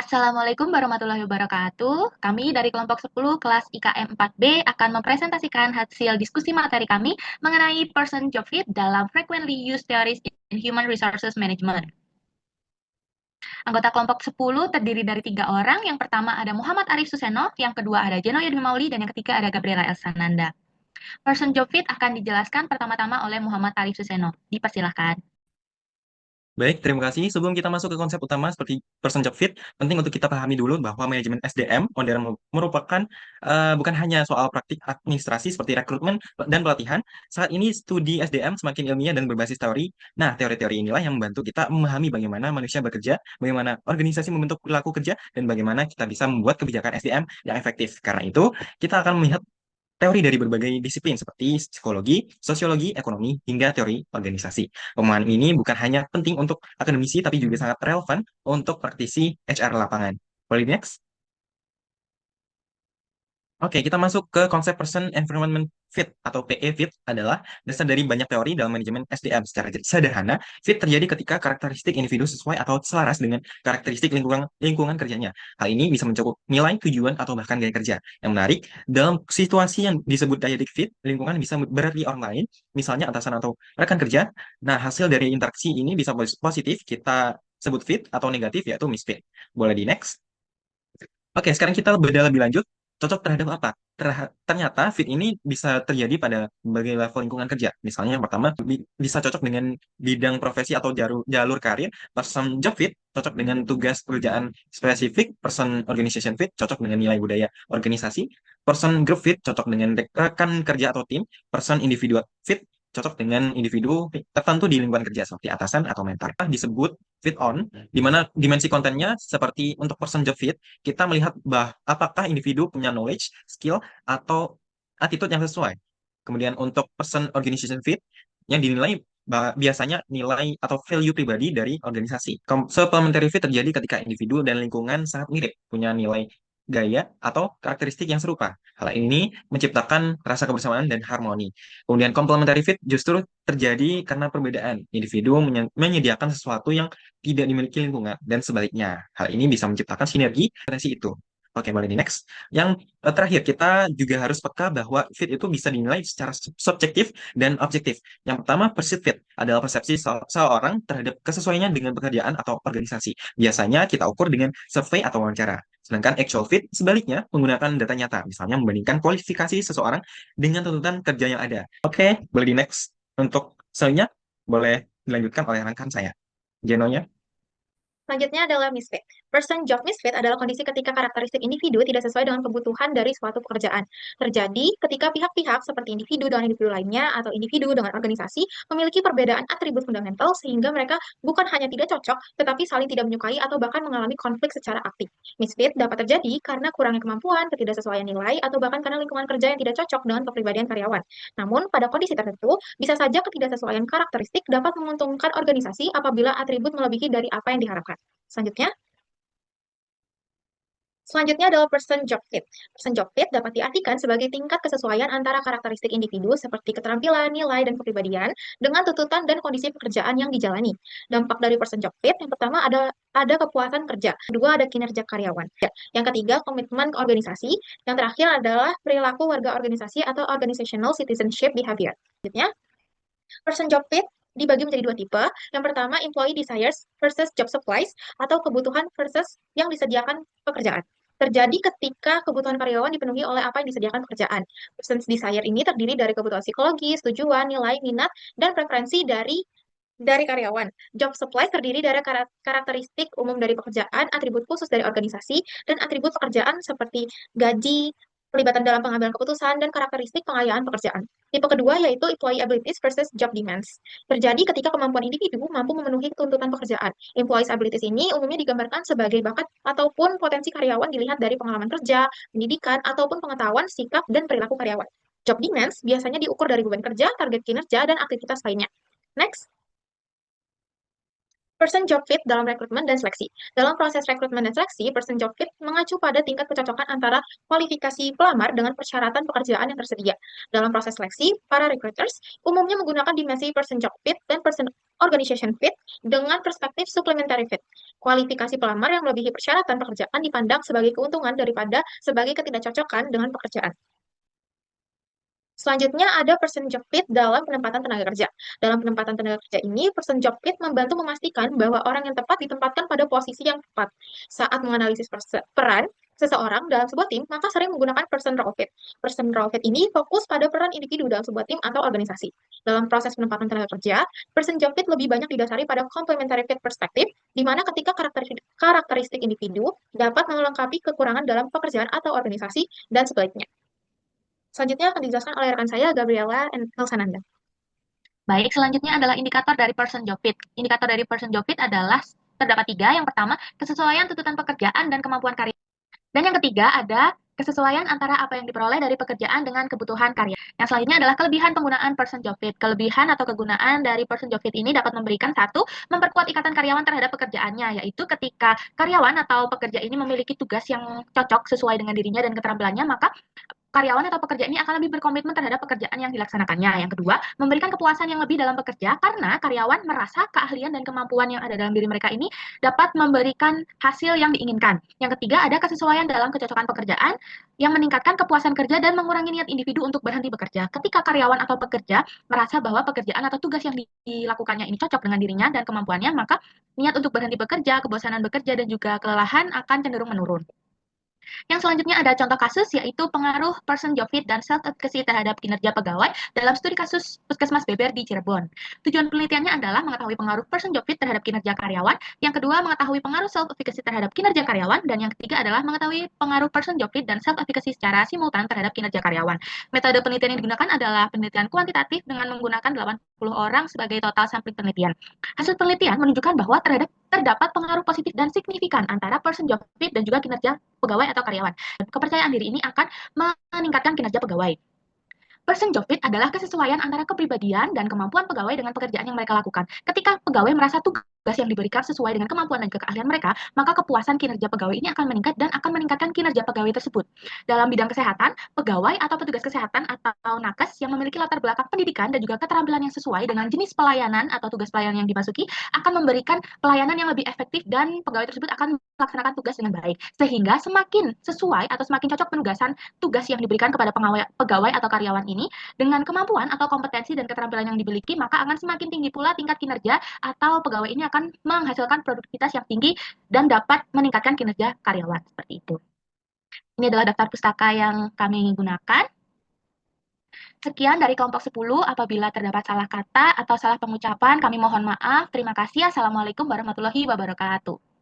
Assalamualaikum warahmatullahi wabarakatuh. Kami dari kelompok 10 kelas IKM 4B akan mempresentasikan hasil diskusi materi kami mengenai person job fit dalam frequently used theories in human resources management. Anggota kelompok 10 terdiri dari 3 orang. Yang pertama ada Muhammad Arif Suseno, yang kedua ada Jeno Yadwi Mauli, dan yang ketiga ada Gabriela Elsananda. Person job fit akan dijelaskan pertama-tama oleh Muhammad Arif Suseno. Dipersilahkan. Baik, terima kasih. Sebelum kita masuk ke konsep utama seperti person job fit, penting untuk kita pahami dulu bahwa manajemen SDM modern merupakan bukan hanya soal praktik administrasi seperti rekrutmen dan pelatihan. Saat ini studi SDM semakin ilmiah dan berbasis teori. Nah, teori-teori inilah yang membantu kita memahami bagaimana manusia bekerja, bagaimana organisasi membentuk perilaku kerja, dan bagaimana kita bisa membuat kebijakan SDM yang efektif. Karena itu, kita akan melihat teori dari berbagai disiplin seperti psikologi, sosiologi, ekonomi, hingga teori organisasi. Pemahaman ini bukan hanya penting untuk akademisi, tapi juga sangat relevan untuk praktisi HR lapangan. Boleh next? Oke, kita masuk ke konsep Person Environment Fit atau PE Fit adalah dasar dari banyak teori dalam manajemen SDM. Secara sederhana, fit terjadi ketika karakteristik individu sesuai atau selaras dengan karakteristik lingkungan kerjanya. Hal ini bisa mencakup nilai, tujuan, atau bahkan gaya kerja. Yang menarik, dalam situasi yang disebut dyadic fit, lingkungan bisa berarti orang lain, misalnya atasan atau rekan kerja. Nah, hasil dari interaksi ini bisa positif, kita sebut fit, atau negatif, yaitu misfit. Boleh di next? Oke, sekarang kita berbeda lebih lanjut. Cocok terhadap apa? Ternyata fit ini bisa terjadi pada berbagai level lingkungan kerja. Misalnya yang pertama bisa cocok dengan bidang profesi atau jalur karir. Person job fit cocok dengan tugas pekerjaan spesifik. Person organization fit cocok dengan nilai budaya organisasi. Person group fit cocok dengan rekan kerja atau tim. Person individual fit cocok dengan individu tertentu di lingkungan kerja seperti atasan atau mentor. Disebut fit on, di mana dimensi kontennya seperti untuk person job fit kita melihat apakah individu punya knowledge, skill, atau attitude yang sesuai. Kemudian untuk person organization fit, yang dinilai biasanya nilai atau value pribadi dari organisasi. Supplementary fit terjadi ketika individu dan lingkungan sangat mirip, punya nilai gaya atau karakteristik yang serupa. Hal ini menciptakan rasa kebersamaan dan harmoni. Kemudian complementary fit justru terjadi karena perbedaan. Individu menyediakan sesuatu yang tidak dimiliki lingkungan dan sebaliknya. Hal ini bisa menciptakan sinergi potensi itu. Oke, boleh di next. Yang terakhir, kita juga harus peka bahwa fit itu bisa dinilai secara subjektif dan objektif. Yang pertama, perceived fit adalah persepsi seseorang terhadap kesesuaiannya dengan pekerjaan atau organisasi. Biasanya kita ukur dengan survei atau wawancara. Sedangkan actual fit sebaliknya menggunakan data nyata, misalnya membandingkan kualifikasi seseorang dengan tuntutan kerja yang ada. Oke, boleh di next. Untuk selanjutnya, boleh dilanjutkan oleh rekan saya. Genonya. Selanjutnya adalah misfit. Person job misfit adalah kondisi ketika karakteristik individu tidak sesuai dengan kebutuhan dari suatu pekerjaan. Terjadi ketika pihak-pihak seperti individu dengan individu lainnya atau individu dengan organisasi memiliki perbedaan atribut fundamental sehingga mereka bukan hanya tidak cocok, tetapi saling tidak menyukai atau bahkan mengalami konflik secara aktif. Misfit dapat terjadi karena kurangnya kemampuan, ketidaksesuaian nilai, atau bahkan karena lingkungan kerja yang tidak cocok dengan kepribadian karyawan. Namun, pada kondisi tertentu, bisa saja ketidaksesuaian karakteristik dapat menguntungkan organisasi apabila atribut melebihi dari apa yang diharapkan. Selanjutnya, Selanjutnya adalah person job fit. Person job fit dapat diartikan sebagai tingkat kesesuaian antara karakteristik individu seperti keterampilan, nilai, dan kepribadian dengan tuntutan dan kondisi pekerjaan yang dijalani. Dampak dari person job fit yang pertama ada kepuasan kerja, kedua ada kinerja karyawan. Yang ketiga, komitmen ke organisasi. Yang terakhir adalah perilaku warga organisasi atau organizational citizenship behavior. Selanjutnya, person job fit dibagi menjadi dua tipe. Yang pertama, employee desires versus job supplies atau kebutuhan versus yang disediakan pekerjaan. Terjadi ketika kebutuhan karyawan dipenuhi oleh apa yang disediakan pekerjaan. Person's desire ini terdiri dari kebutuhan psikologis, tujuan, nilai, minat, dan preferensi dari karyawan. Job supply terdiri dari karakteristik umum dari pekerjaan, atribut khusus dari organisasi, dan atribut pekerjaan seperti gaji, pelibatan dalam pengambilan keputusan, dan karakteristik pengayaan pekerjaan. Tipe kedua yaitu employee abilities versus job demands. Terjadi ketika kemampuan individu mampu memenuhi tuntutan pekerjaan. Employee abilities ini umumnya digambarkan sebagai bakat ataupun potensi karyawan dilihat dari pengalaman kerja, pendidikan, ataupun pengetahuan, sikap, dan perilaku karyawan. Job demands biasanya diukur dari beban kerja, target kinerja, dan aktivitas lainnya. Next. Person job fit dalam rekrutmen dan seleksi. Dalam proses rekrutmen dan seleksi, person job fit mengacu pada tingkat kecocokan antara kualifikasi pelamar dengan persyaratan pekerjaan yang tersedia. Dalam proses seleksi, para recruiters umumnya menggunakan dimensi person job fit dan person organization fit dengan perspektif supplementary fit. Kualifikasi pelamar yang melebihi persyaratan pekerjaan dipandang sebagai keuntungan daripada sebagai ketidakcocokan dengan pekerjaan. Selanjutnya ada person job fit dalam penempatan tenaga kerja. Dalam penempatan tenaga kerja ini, person job fit membantu memastikan bahwa orang yang tepat ditempatkan pada posisi yang tepat. Saat menganalisis peran seseorang dalam sebuah tim, maka sering menggunakan person role fit. Person role fit ini fokus pada peran individu dalam sebuah tim atau organisasi. Dalam proses penempatan tenaga kerja, person job fit lebih banyak didasari pada complementary fit perspektif, di mana ketika karakteristik individu dapat melengkapi kekurangan dalam pekerjaan atau organisasi, dan sebaliknya. Selanjutnya akan dijelaskan oleh rekan saya, Gabriela Elsananda. Baik, selanjutnya adalah indikator dari person job fit. Indikator dari person job fit adalah terdapat 3. Yang pertama, kesesuaian tuntutan pekerjaan dan kemampuan karya. Dan yang ketiga ada kesesuaian antara apa yang diperoleh dari pekerjaan dengan kebutuhan karya. Yang selanjutnya adalah kelebihan penggunaan person job fit. Kelebihan atau kegunaan dari person job fit ini dapat memberikan satu, memperkuat ikatan karyawan terhadap pekerjaannya, yaitu ketika karyawan atau pekerja ini memiliki tugas yang cocok sesuai dengan dirinya dan keterampilannya, maka karyawan atau pekerja ini akan lebih berkomitmen terhadap pekerjaan yang dilaksanakannya. Yang kedua, memberikan kepuasan yang lebih dalam bekerja karena karyawan merasa keahlian dan kemampuan yang ada dalam diri mereka ini dapat memberikan hasil yang diinginkan. Yang ketiga, ada kesesuaian dalam kecocokan pekerjaan yang meningkatkan kepuasan kerja dan mengurangi niat individu untuk berhenti bekerja. Ketika karyawan atau pekerja merasa bahwa pekerjaan atau tugas yang dilakukannya ini cocok dengan dirinya dan kemampuannya, maka niat untuk berhenti bekerja, kebosanan bekerja, dan juga kelelahan akan cenderung menurun. Yang selanjutnya ada contoh kasus, yaitu pengaruh person job fit dan self-advocacy terhadap kinerja pegawai dalam studi kasus Puskesmas Beber di Cirebon. Tujuan penelitiannya adalah mengetahui pengaruh person job fit terhadap kinerja karyawan, yang kedua mengetahui pengaruh self-advocacy terhadap kinerja karyawan, dan yang ketiga adalah mengetahui pengaruh person job fit dan self-advocacy secara simultan terhadap kinerja karyawan. Metode penelitian yang digunakan adalah penelitian kuantitatif dengan menggunakan 80 orang sebagai total sampling penelitian. Hasil penelitian menunjukkan bahwa terdapat pengaruh positif dan signifikan antara person job fit dan juga kinerja pegawai atau karyawan. Kepercayaan diri ini akan meningkatkan kinerja pegawai. Person job fit adalah kesesuaian antara kepribadian dan kemampuan pegawai dengan pekerjaan yang mereka lakukan. Ketika pegawai merasa tugas yang diberikan sesuai dengan kemampuan dan keahlian mereka, maka kepuasan kinerja pegawai ini akan meningkat dan akan meningkatkan kinerja pegawai tersebut. Dalam bidang kesehatan, pegawai atau petugas kesehatan atau nakes yang memiliki latar belakang pendidikan dan juga keterampilan yang sesuai dengan jenis pelayanan atau tugas pelayanan yang dimasuki akan memberikan pelayanan yang lebih efektif dan pegawai tersebut akan melaksanakan tugas dengan baik. Sehingga semakin sesuai atau semakin cocok penugasan tugas yang diberikan kepada pegawai atau karyawan ini dengan kemampuan atau kompetensi dan keterampilan yang dimiliki, maka akan semakin tinggi pula tingkat kinerja atau pegawai ini akan menghasilkan produktivitas yang tinggi dan dapat meningkatkan kinerja karyawan. Seperti itu. Ini adalah daftar pustaka yang kami gunakan. Sekian dari kelompok 10. Apabila terdapat salah kata atau salah pengucapan, kami mohon maaf. Terima kasih. Assalamualaikum warahmatullahi wabarakatuh.